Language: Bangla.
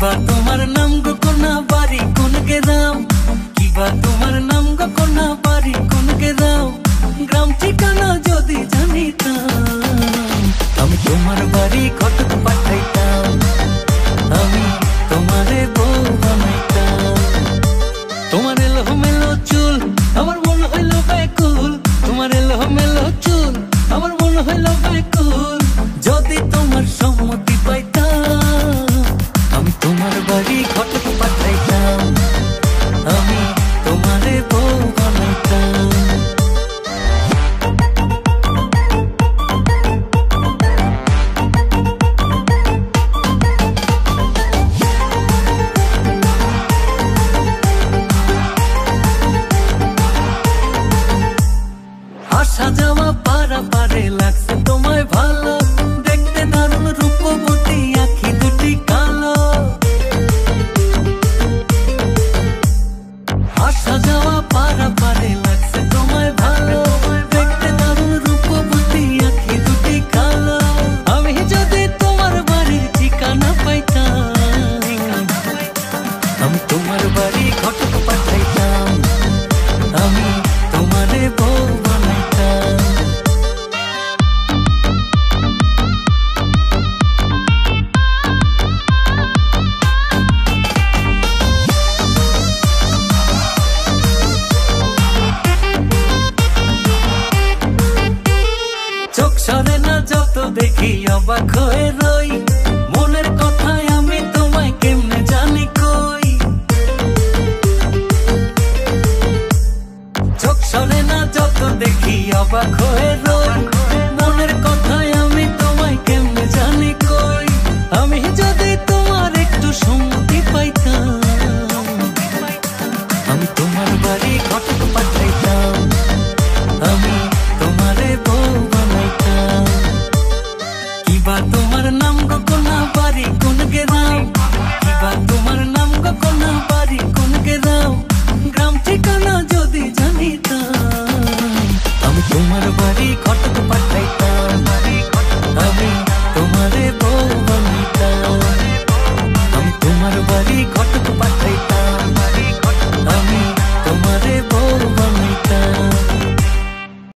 কিবা তোমার নাম গো কোনা বাড়ি কোন গ্রাম, কিবা তোমার নাম গো কোনা বাড়ি কোন গ্রাম, গ্রাম ঠিকানা যদি জানিতাম আমি তোমার বাড়ি ঘটক পাঠাইতাম, আমি তোমারে বউ বানাইতাম। তোমার এলোমেলো চুল আমার মন হইল ব্যাকুল, তোমার এলোমেলো চুল আমার মন হইল ব্যাকুল, যদি তোমার সম্মতি পাইতাম আমি তোমার বাড়ি ঘটক পাঠাইতাম, আমি তোমারে বউ বানাইতাম। আসা যাওয়া পারা পারে লাগছে তোমায় ভালো, দেখতে দারুণ রূপবতী আখি দুটি কালো। আসা যাওয়া পারা পারে লাগছে তোমায় ভালো, দেখতে দারুণ রূপবতী আখি দুটি কালো। আমি যদি তোমার বাড়ির ঠিকানা পাইতাম আমি তোমার বাড়ি ঘটক পাঠাইতাম, আমি তোমারে বউ বানাইতাম। চোখ সরে না যত দেখি অবাক হয়ে